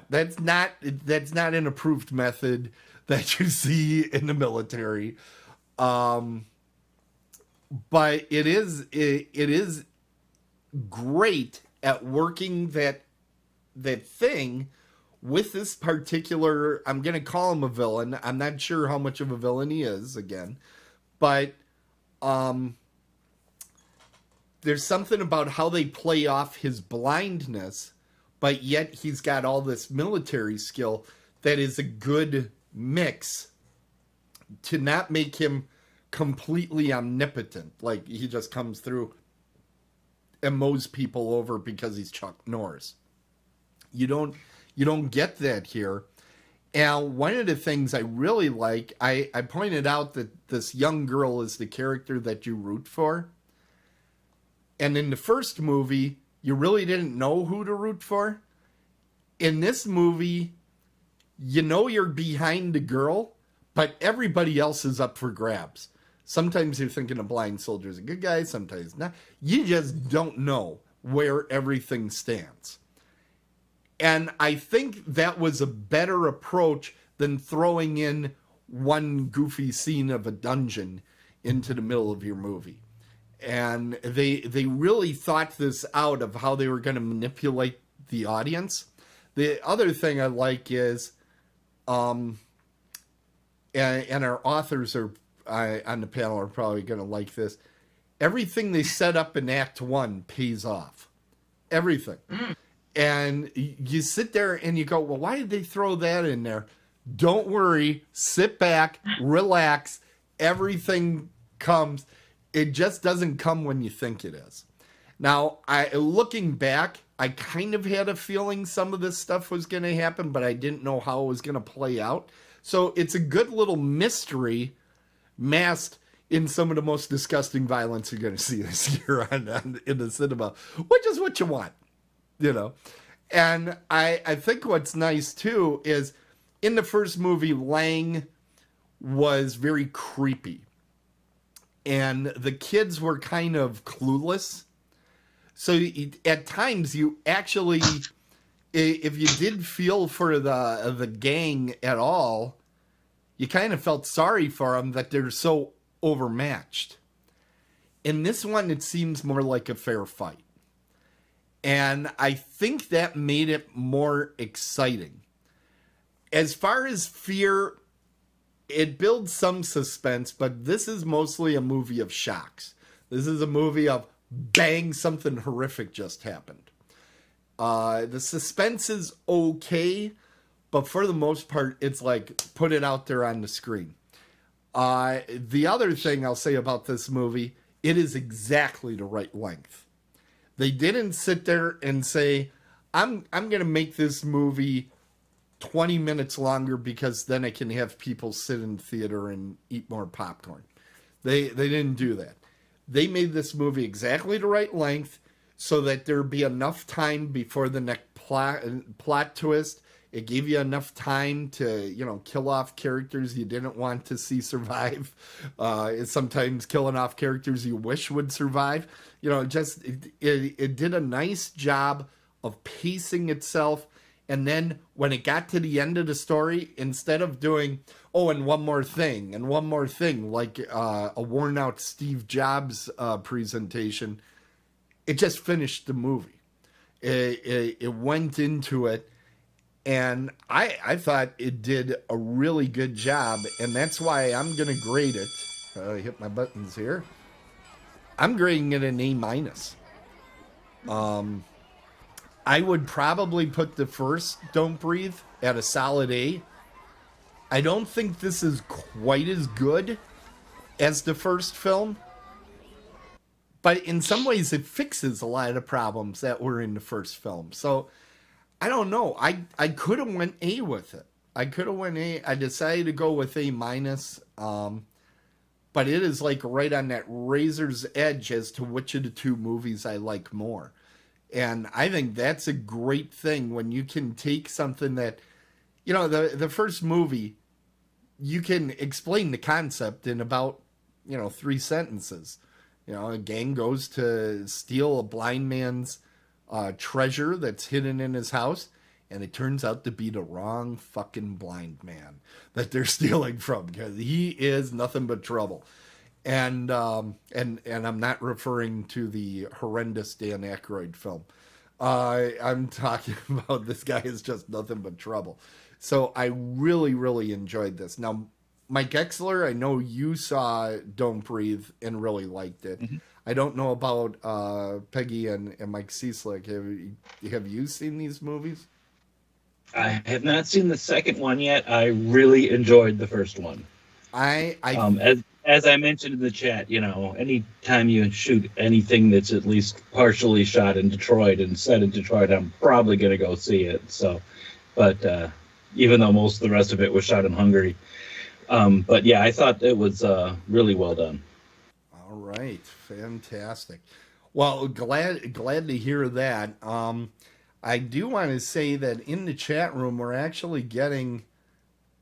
that's not an approved method that you see in the military. But it is great at working that thing with this particular, I'm going to call him a villain. I'm not sure how much of a villain he is, again. But there's something about how they play off his blindness, but yet he's got all this military skill that is a good mix to not make him completely omnipotent. Like, he just comes through and mows people over because he's Chuck Norris. You don't get that here. And one of the things I really like, I pointed out that this young girl is the character that you root for. And in the first movie, you really didn't know who to root for. In this movie, you know you're behind the girl, but everybody else is up for grabs. Sometimes you're thinking a blind soldier's a good guy, sometimes not. You just don't know where everything stands. And I think that was a better approach than throwing in one goofy scene of a dungeon into the middle of your movie. And they really thought this out of how they were going to manipulate the audience. The other thing I like is, and our authors are on the panel are probably going to like this, everything they set up in Act 1 pays off. Everything. And you sit there and you go, well, why did they throw that in there? Don't worry. Sit back. Relax. Everything comes. It just doesn't come when you think it is. Now, looking back, I kind of had a feeling some of this stuff was going to happen, but I didn't know how it was going to play out. So it's a good little mystery masked in some of the most disgusting violence you're going to see this year in the cinema, which is what you want, you know. And I think what's nice, too, is in the first movie, Lang was very creepy. And the kids were kind of clueless. So at times you actually, if you did feel for the gang at all, you kind of felt sorry for them that they're so overmatched. In this one, it seems more like a fair fight. And I think that made it more exciting. As far as fear, it builds some suspense, but this is mostly a movie of shocks. This is a movie of bang, something horrific just happened. The suspense is okay, but for the most part, it's like, put it out there on the screen. The other thing I'll say about this movie, it is exactly the right length. They didn't sit there and say, I'm going to make this movie 20 minutes longer because then I can have people sit in the theater and eat more popcorn. They didn't do that. They made this movie exactly the right length so that there'd be enough time before the next plot twist. It gave you enough time to, kill off characters you didn't want to see survive. Sometimes killing off characters you wish would survive. It did a nice job of pacing itself. And then when it got to the end of the story, instead of doing, and one more thing, like a worn out Steve Jobs presentation, it just finished the movie. It went into it. And I thought it did a really good job. And that's why I'm going to grade it. I hit my buttons here. I'm grading it an A-. I would probably put the first Don't Breathe at a solid A. I don't think this is quite as good as the first film. But in some ways, it fixes a lot of the problems that were in the first film. So, I don't know. I could have went A with it. I decided to go with A-. But it is like right on that razor's edge as to which of the two movies I like more. And I think that's a great thing when you can take something that, the first movie, you can explain the concept in about, 3 sentences. A gang goes to steal a blind man's treasure that's hidden in his house, and it turns out to be the wrong fucking blind man that they're stealing from because he is nothing but trouble. And I'm not referring to the horrendous Dan Aykroyd film. I'm talking about this guy is just nothing but trouble. So I really, really enjoyed this. Now, Mike Exler, I know you saw Don't Breathe and really liked it. Mhm. I don't know about Peggy and Mike Cieslik. Have you seen these movies? I have not seen the second one yet. I really enjoyed the first one. I As I mentioned in the chat, anytime you shoot anything that's at least partially shot in Detroit and set in Detroit, I'm probably going to go see it. So, but even though most of the rest of it was shot in Hungary, but yeah, I thought it was really well done. All right, fantastic. Well, glad to hear that. I do want to say that in the chat room, we're actually getting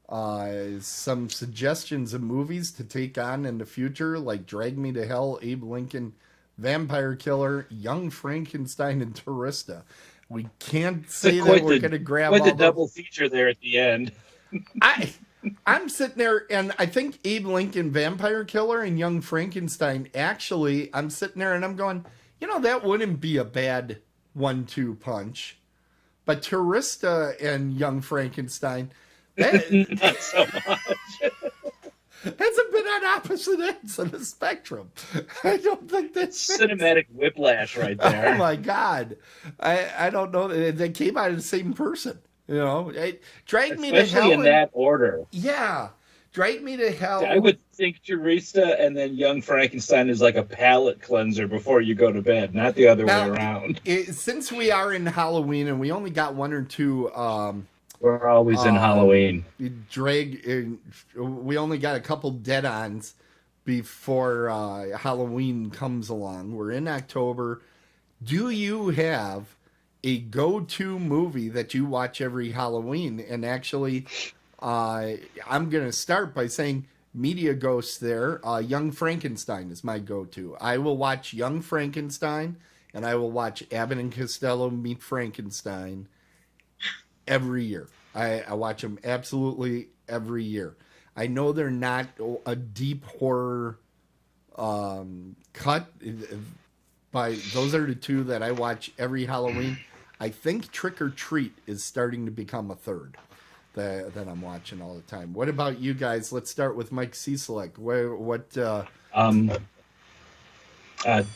some suggestions of movies to take on in the future, like Drag Me to Hell, Abe Lincoln, Vampire Killer, Young Frankenstein, and Tourista. We can't say that we're going to grab quite all the those. double feature there at the end. I I'm sitting there, and I think Abe Lincoln, Vampire Killer, and Young Frankenstein. Actually, I'm sitting there and I'm going, that wouldn't be a bad 1-2 punch. But Tourista and Young Frankenstein, that, Not so much. that's a bit on opposite ends of the spectrum. I don't think that's Cinematic whiplash right there. Oh my God, I don't know. They came out of the same person. Drag Me to Especially Hell. in that order. Yeah, Drag Me to Hell. I would think Teresa and then Young Frankenstein is like a palate cleanser before you go to bed, not the other way around. Since we are in Halloween and we only got one or two, We're always in Halloween. we only got a couple dead-ons before Halloween comes along. We're in October. Do you have a go-to movie that you watch every Halloween? And actually, I'm going to start by saying Media Ghost there. Young Frankenstein is my go-to. I will watch Young Frankenstein, and I will watch Abbott and Costello Meet Frankenstein every year. I watch them absolutely every year. I know they're not a deep horror cut, but those are the two that I watch every Halloween. I think Trick or Treat is starting to become a third that I'm watching all the time. What about you guys? Let's start with Mike Cieslik.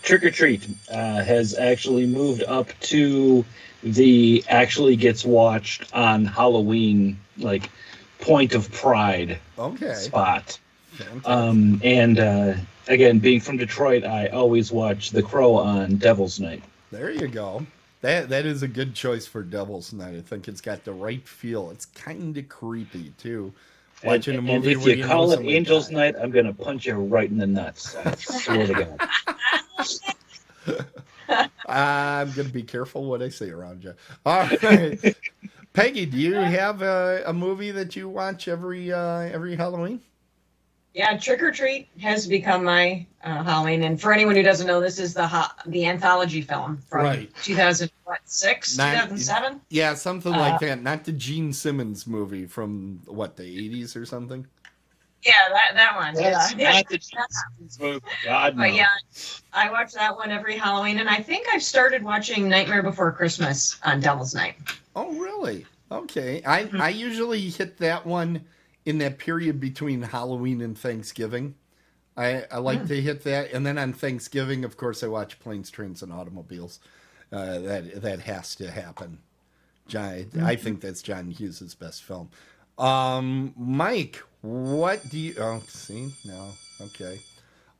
Trick or Treat has actually moved up to the actually gets watched on Halloween, like point of pride spot. And again, being from Detroit, I always watch The Crow on Devil's Night. There you go. That is a good choice for Devil's Night. I think it's got the right feel. It's kind of creepy too. Watching a movie and if you call it Angel's Night, I'm gonna punch you right in the nuts. I swear to God. I'm gonna be careful what I say around you. All right, Peggy, do you have a movie that you watch every Halloween? Yeah, Trick or Treat has become my Halloween. And for anyone who doesn't know, this is the anthology film from 2006, 2007? Yeah, something like that. Not the Gene Simmons movie from, the 80s or something? Yeah, that one. That's yeah. not the Jesus movie. God, no. But yeah, I watch that one every Halloween. And I think I've started watching Nightmare Before Christmas on Devil's Night. Oh, really? Okay. I usually hit that one in that period between Halloween and Thanksgiving. I like to hit that. And then on Thanksgiving, of course, I watch Planes, Trains, and Automobiles. That has to happen. I think that's John Hughes' best film. Mike, what do you... Oh, see? No. Okay.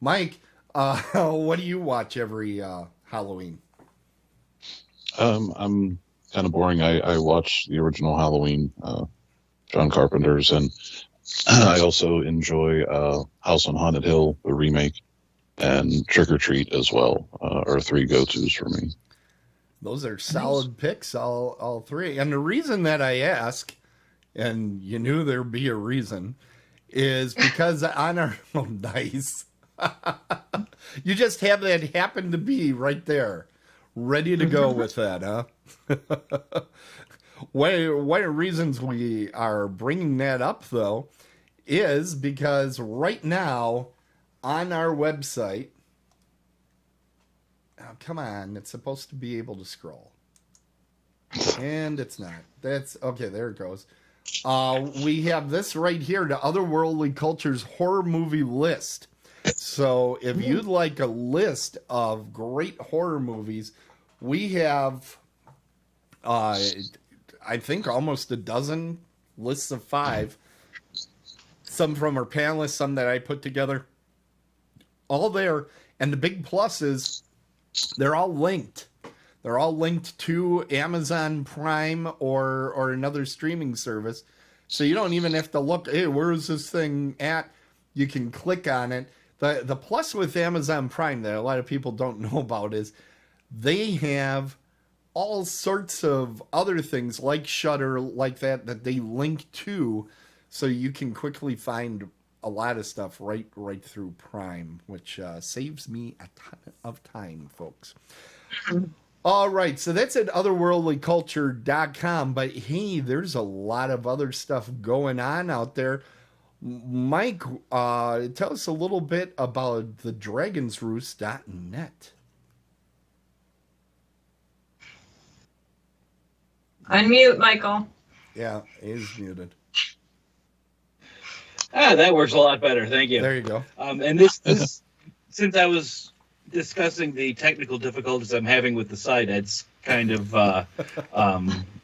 Mike, what do you watch every Halloween? I'm kind of boring. I watch the original Halloween, John Carpenter's, and I also enjoy House on Haunted Hill, the remake, and Trick or Treat as well, are three go-tos for me. Those are solid picks, all three. And the reason that I ask, and you knew there'd be a reason, is because on our nice, you just have that happen to be right there, ready to go with that, huh? One of the reasons we are bringing that up, though, is because right now on our website, oh, come on, it's supposed to be able to scroll. And it's not. That's okay. There it goes. We have this right here, the Otherworldly Culture's horror movie list. So if you'd like a list of great horror movies, we have, I think, almost a dozen lists of 5. Some from our panelists, some that I put together. All there. And the big plus is they're all linked. They're all linked to Amazon Prime or another streaming service. So you don't even have to look, hey, where is this thing at? You can click on it. The plus with Amazon Prime that a lot of people don't know about is they have all sorts of other things like Shudder, like that they link to, so you can quickly find a lot of stuff right through Prime, which saves me a ton of time, folks. All right, so that's at otherworldlyculture.com, but hey, there's a lot of other stuff going on out there. Mike, tell us a little bit about the dragonsroost.net. Unmute, Michael. Yeah, he's muted. That works a lot better. Thank you. There you go. And this, since I was discussing the technical difficulties I'm having with the site, it's kind of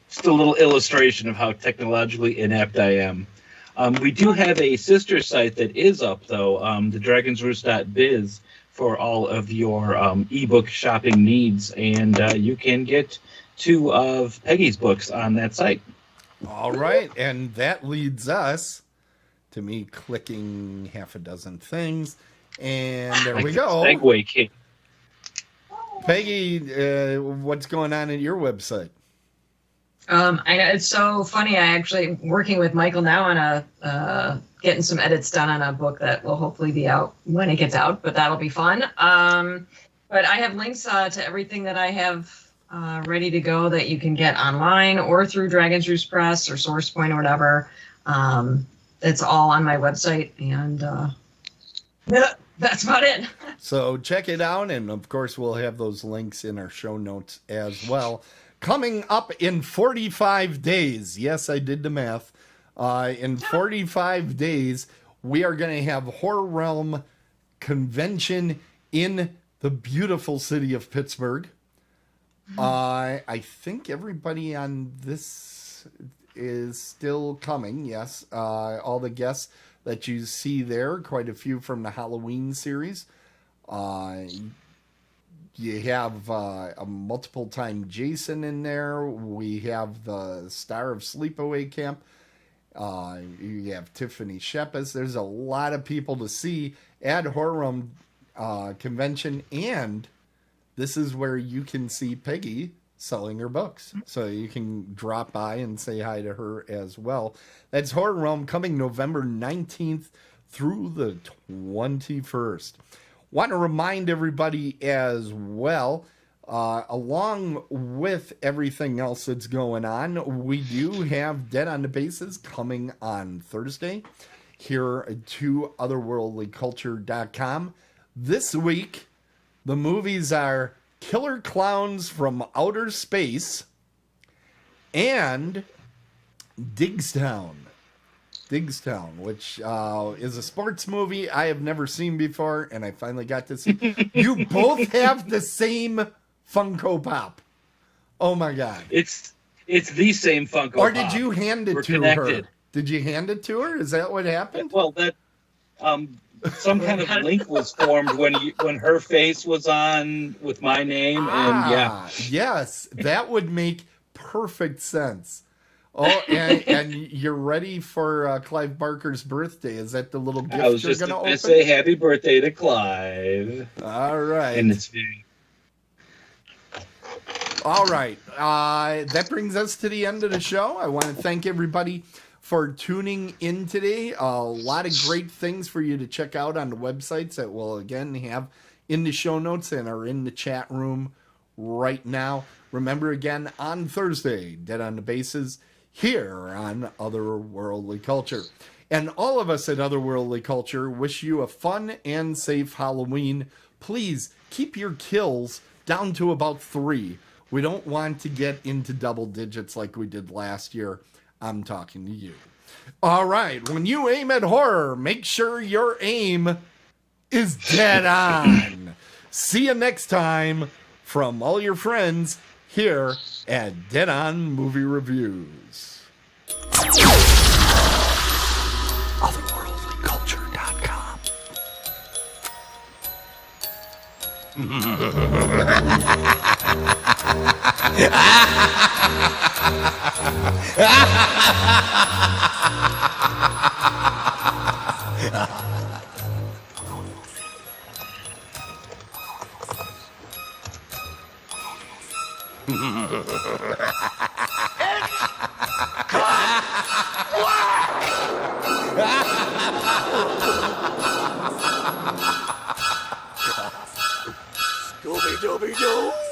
just a little illustration of how technologically inept I am. We do have a sister site that is up, though, the dragonsroost.biz, for all of your ebook shopping needs, and you can get 2 of Peggy's books on that site. All right, and that leads us to me clicking half a dozen things, and there we go. Segue, kid. Peggy, what's going on at your website? I know it's so funny. I actually working with Michael now on getting some edits done on a book that will hopefully be out when it gets out, but that'll be fun. But I have links to everything that I have ready to go that you can get online or through Dragon's Roost Press or SourcePoint or whatever. It's all on my website, and that's about it. So check it out, and of course we'll have those links in our show notes as well. Coming up in 45 days, yes, I did the math. In 45 days, we are going to have Horror Realm convention in the beautiful city of Pittsburgh. I think everybody on this is still coming. Yes, all the guests that you see there, quite a few from the Halloween series. You have a multiple-time Jason in there. We have the star of Sleepaway Camp. You have Tiffany Shepis. There's a lot of people to see at Horror Realm convention, and this is where you can see Peggy selling her books. So you can drop by and say hi to her as well. That's Horror Realm coming November 19th through the 21st. Want to remind everybody as well, along with everything else that's going on, we do have Dead on the Bases coming on Thursday here to otherworldlyculture.com. This week, the movies are Killer Clowns from Outer Space and Digstown, which is a sports movie I have never seen before, and I finally got to see. You both have the same Funko Pop. Oh my God! It's the same Funko Pop. Or did you hand it We're to connected. her? Did you hand it to her? Is that what happened? Well, that some kind of link was formed when her face was on with my name, and yeah. Yes, that would make perfect sense. Oh, and you're ready for Clive Barker's birthday. Is that the little gift I was you're just going to going open? to say happy birthday to Clive. All right. And it's All right. That brings us to the end of the show. I want to thank everybody for tuning in today. A lot of great things for you to check out on the websites that we'll, again, have in the show notes and are in the chat room right now. Remember, again, on Thursday, Dead on the Bases, here on Otherworldly Culture. And all of us at Otherworldly Culture wish you a fun and safe Halloween. Please keep your kills down to about 3. We don't want to get into double digits like we did last year. I'm talking to you. All right. When you aim at horror, make sure your aim is dead on. See you next time from all your friends here at Dead On Movie Reviews. Otherworldlyculture.com. Scooby-Dooby-Doo.